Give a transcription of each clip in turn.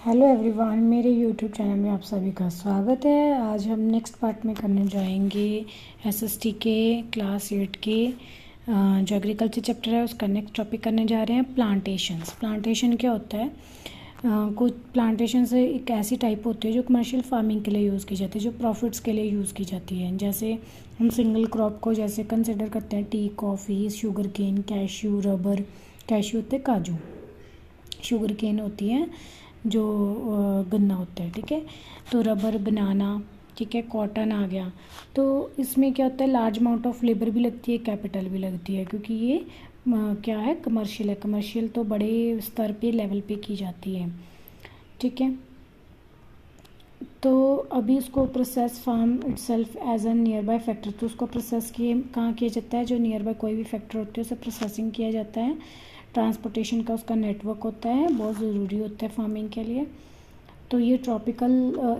Hello everyone, मेरे YouTube channel में आप सभी का स्वागत है। आज हम नेक्स्ट पार्ट में करने जाएंगे एसएसटी के क्लास 8 के जो एग्रीकल्चर चैप्टर है उसका नेक्स्ट टॉपिक करने जा रहे हैं प्लांटेशंस। प्लांटेशन क्या होता है? कुछ प्लांटेशन से एक ऐसी टाइप होती है जो कमर्शियल फार्मिंग के लिए यूज़ की जाती है, जो प्रॉफिट्स के लिए यूज़ की जाती है। जैसे हम सिंगल क्रॉप को जैसे कंसिडर करते हैं tea, coffee, sugarcane, cashew, rubber. Cashew होते हैं काजू, शुगर केन होती है जो गन्ना होता है, ठीक है। तो रबर, बनाना, ठीक है, कॉटन आ गया। तो इसमें क्या होता है, लार्ज अमाउंट ऑफ लेबर भी लगती है, कैपिटल भी लगती है, क्योंकि ये क्या है, कमर्शियल है। कमर्शियल तो बड़े स्तर पे लेवल पे की जाती है, ठीक है। तो अभी उसको process farm itself as a nearby factor, तो उसको प्रोसेस किए कहाँ किया जाता है, जो नियर बाय कोई भी फैक्टर होती है उसे प्रोसेसिंग किया जाता है। ट्रांसपोर्टेशन का उसका नेटवर्क होता है, बहुत ज़रूरी होता है फार्मिंग के लिए। तो ये ट्रॉपिकल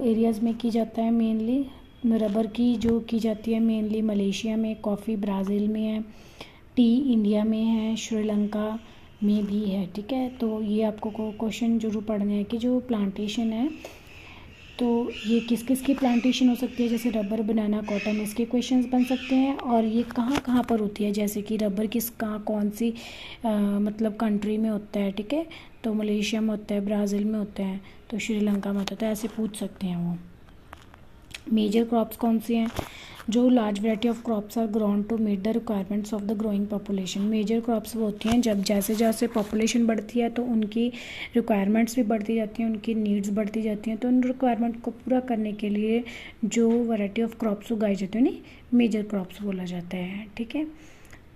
एरियाज़ में की जाता है मेनली। रबर की जो की जाती है मेनली मलेशिया में, कॉफ़ी ब्राज़ील में है, टी इंडिया में है, श्रीलंका में भी है, ठीक है। तो ये आपको क्वेश्चन जरूर पढ़ना है कि जो प्लांटेशन है तो ये किस किस की प्लांटेशन हो सकती है, जैसे रबर, बनाना, कॉटन, इसके क्वेश्चंस बन सकते हैं। और ये कहाँ कहाँ पर होती है, जैसे कि रबर किस कहाँ कौन सी मतलब कंट्री में होता है, ठीक है। तो मलेशिया में होता है, ब्राज़ील में होता है, तो श्रीलंका में होता है, तो ऐसे पूछ सकते हैं वो। मेजर क्रॉप्स कौन से हैं? जो large variety of crops are grown to meet the requirements of the growing population. Major crops वो होती हैं जब जैसे जैसे पॉपुलेशन बढ़ती है तो उनकी रिक्वायरमेंट्स भी बढ़ती जाती हैं, उनकी नीड्स बढ़ती जाती हैं। तो उन रिक्वायरमेंट को पूरा करने के लिए जो वैरायटी ऑफ क्रॉप्स उगाई जाती है उन्हें मेजर क्रॉप्स बोला जाता है, ठीक है।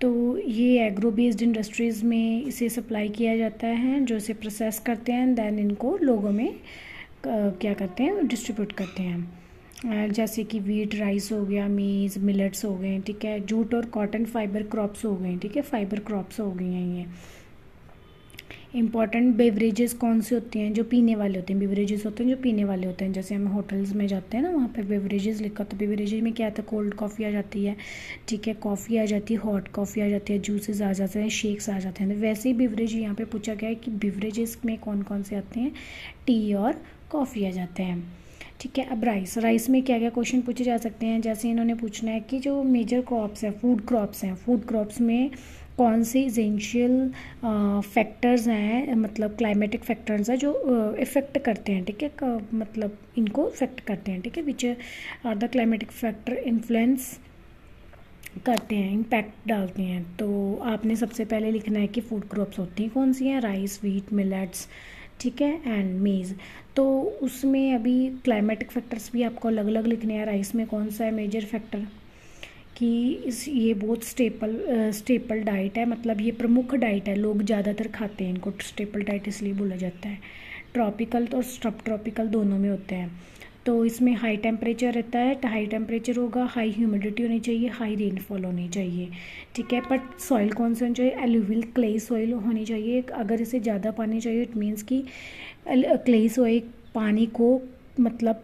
तो ये एग्रो बेस्ड इंडस्ट्रीज़ में इसे सप्लाई किया जाता है, जो इसे प्रोसेस करते हैं, दैन इनको लोगों में क्या करते हैं, डिस्ट्रीब्यूट करते हैं। जैसे कि वीट, राइस हो गया, मीज़, मिलेट्स हो गए, ठीक है। जूट और कॉटन फाइबर क्रॉप्स हो गए, ठीक है, फाइबर क्रॉप्स हो गई हैं ये। इंपॉर्टेंट बेवरेजेस कौन सी होती हैं? जो पीने वाले होते हैं, बेवरेजेस होते हैं जो पीने वाले होते हैं। जैसे हम होटल्स में जाते हैं ना, वहाँ पे बेवरेजेस लिखा होता है। बेवरेजेस में क्या आता है, कोल्ड कॉफ़ी आ जाती है, ठीक है, कॉफ़ी आ जाती है, हॉट कॉफ़ी आ जाती है, जूसेस आ जाते हैं, शेक्स आ जाते हैं। तो वैसे ही बेवरेज यहाँ पे पूछा गया है कि बेवरेजेस में कौन कौन से आते हैं, टी और कॉफ़ी आ जाते हैं, ठीक है। अब राइस में क्या क्या क्वेश्चन पूछे जा सकते हैं, जैसे इन्होंने पूछना है कि जो मेजर क्रॉप्स हैं, फूड क्रॉप्स हैं, फूड क्रॉप्स में कौन से इसेंशियल फैक्टर्स हैं, मतलब क्लाइमेटिक फैक्टर्स हैं जो इफ़ेक्ट करते हैं, ठीक है, मतलब इनको इफ़ेक्ट करते हैं, ठीक है। Which are the climatic factor influence करते हैं, इम्पैक्ट डालते हैं। तो आपने सबसे पहले लिखना है कि फूड क्रॉप्स होती हैं कौन सी हैं, राइस, व्हीट, मिलेट्स, ठीक है, एंड मेज़। तो उसमें अभी क्लाइमेटिक फैक्टर्स भी आपको अलग अलग लिखने हैं। राइस में कौन सा है मेजर फैक्टर कि ये बहुत स्टेपल डाइट है, मतलब ये प्रमुख डाइट है, लोग ज़्यादातर खाते हैं इनको, स्टेपल डाइट इसलिए बोला जाता है। ट्रॉपिकल और सब ट्रॉपिकल दोनों में होते हैं। तो इसमें हाई टेम्परेचर रहता है, हाई टेम्परेचर होगा, हाई ह्यूमिडिटी होनी चाहिए, हाई रेनफॉल होनी चाहिए, ठीक है। बट सॉइल कौन सा होनी चाहिए, एलुवियल क्ले सॉइल होनी चाहिए। अगर इसे ज़्यादा पानी चाहिए इट मीन्स कि क्ले सॉइल पानी को मतलब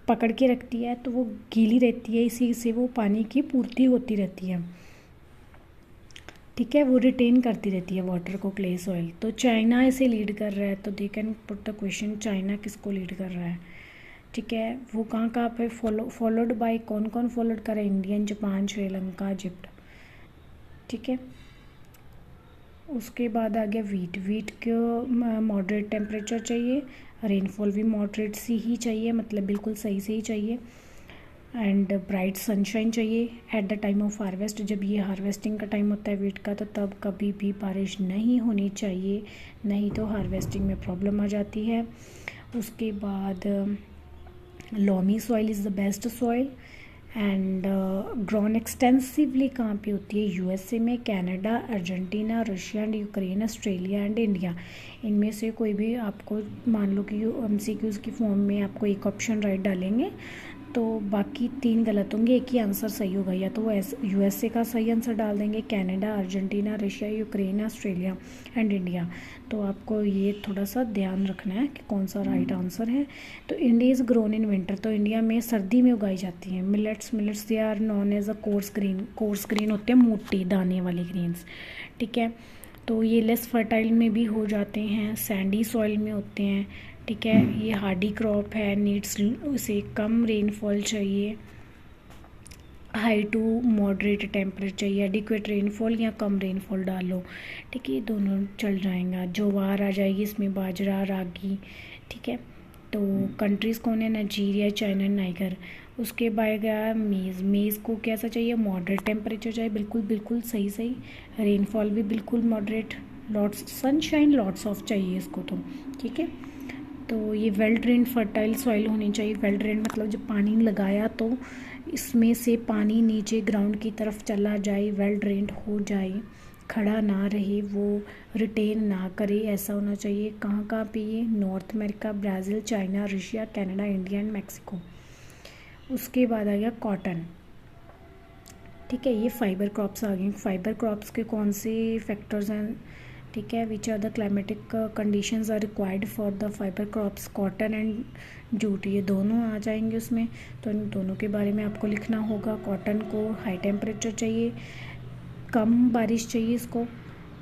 पकड़ के रखती है, तो वो गीली रहती है, इसी से वो पानी की पूर्ति होती रहती है, ठीक है, वो रिटेन करती रहती है वाटर को, क्ले सॉइल। तो चाइना इसे लीड कर रहा है, तो they can put the question, China किसको लीड कर रहा है, ठीक है। वो कहाँ कहाँ पे फॉलोड बाय कौन कौन फॉलोड करे, इंडियन, जापान, श्रीलंका, इजिप्ट, ठीक है। उसके बाद आ गया वीट को मॉडरेट टेम्परेचर चाहिए, रेनफॉल भी मॉडरेट सी ही चाहिए, मतलब बिल्कुल सही से ही चाहिए, एंड ब्राइट सनशाइन चाहिए at the time of harvest. जब ये हार्वेस्टिंग का टाइम होता है वीट का, तो तब कभी भी बारिश नहीं होनी चाहिए, नहीं तो हार्वेस्टिंग में प्रॉब्लम आ जाती है। उसके बाद loamy soil is the best soil and grown extensively कहाँ पे होती है, यूएसए में, Canada, Argentina, Russia and Ukraine, Australia and India. इनमें से कोई भी आपको मान लो कि एमसीक्यूज़ की फॉर्म में आपको एक ऑप्शन राइट डालेंगे, तो बाकी 3 गलत होंगे, एक ही आंसर सही होगा। या तो वो यूएसए का सही आंसर डाल देंगे, Canada, Argentina, Russia, Ukraine, Australia and India. तो आपको ये थोड़ा सा ध्यान रखना है कि कौन सा राइट आंसर है। तो India is grown in winter, तो इंडिया में सर्दी में उगाई जाती हैं। Millets they are known as a coarse grain होते हैं, मोटी दाने वाले ग्रेन्स, ठीक है। तो ये लेस फर्टाइल में भी हो जाते हैं, सैंडी सॉइल में होते हैं, ठीक है। ये हार्डी क्रॉप है, नीड्स उसे कम रेनफॉल चाहिए, हाई टू मॉडरेट टेम्परेचर चाहिए, एडिक्वेट रेनफॉल या कम रेनफॉल डालो। ठीक है, ये दोनों चल जाएगा। ज्वार आ जाएगी इसमें, बाजरा, रागी। ठीक है, तो कंट्रीज़ कौन है, नाइजीरिया, चाइना, नाइगर। उसके बाद गया मेज़। मेज़ को कैसा चाहिए, मॉडरेट टेम्परेचर चाहिए, बिल्कुल बिल्कुल सही सही, रेनफॉल भी बिल्कुल moderate, lots sunshine lots of चाहिए इसको तो। ठीक है, तो ये वेल ड्रेन्ड फर्टाइल सॉइल होनी चाहिए। वेल ड्रेन्ड मतलब जब पानी लगाया तो इसमें से पानी नीचे ग्राउंड की तरफ चला जाए, वेल ड्रेन्ड हो जाए, खड़ा ना रहे, वो रिटेन ना करे, ऐसा होना चाहिए। कहाँ कहाँ पे ये, north America, Brazil, China, Russia, Canada, India and Mexico. उसके बाद आ गया कॉटन। ठीक है, ये फाइबर क्रॉप्स आ गए। फाइबर क्रॉप्स के कौन से फैक्टर्स हैं, ठीक है, which are the climatic conditions are required for the fibre crops, cotton and jute, ये दोनों आ जाएंगे उसमें। तो इन दोनों के बारे में आपको लिखना होगा। कॉटन को हाई टेम्परेचर चाहिए, कम बारिश चाहिए इसको,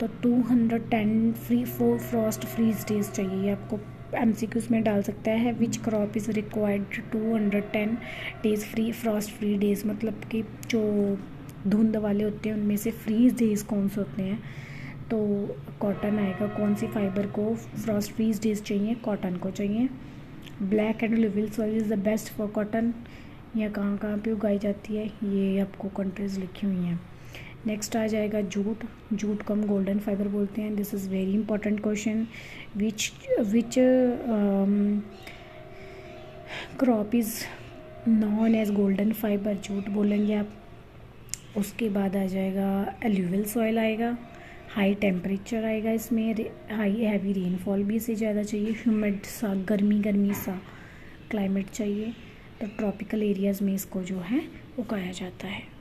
तो 210 फ्रॉस्ट फ्रीज डेज चाहिए। ये आपको MCQs में डाल सकता है। विच crop is required 210 days free Frost free days, मतलब कि जो धुंध वाले होते हैं उनमें से फ्रीज डेज कौन से होते हैं, तो कॉटन आएगा। कौन सी फाइबर को फ्रॉस्ट फ्रीज डेज चाहिए, कॉटन को चाहिए। Black and level soil is the best for cotton, या कहाँ कहाँ पे उगाई जाती है, ये आपको कंट्रीज लिखी हुई हैं। नेक्स्ट आ जाएगा जूट। जूट को हम गोल्डन फाइबर बोलते हैं। This is very important question. Which crop is known as golden fibre, jute बोलेंगे आप। उसके बाद आ जाएगा एल्यूवियल सॉइल आएगा, हाई टेम्परेचर आएगा इसमें, हाई हैवी रेनफॉल भी इसे ज़्यादा चाहिए, ह्यूमिड सा, गर्मी सा क्लाइमेट चाहिए। तो ट्रॉपिकल एरियाज़ में इसको जो है उगाया जाता है।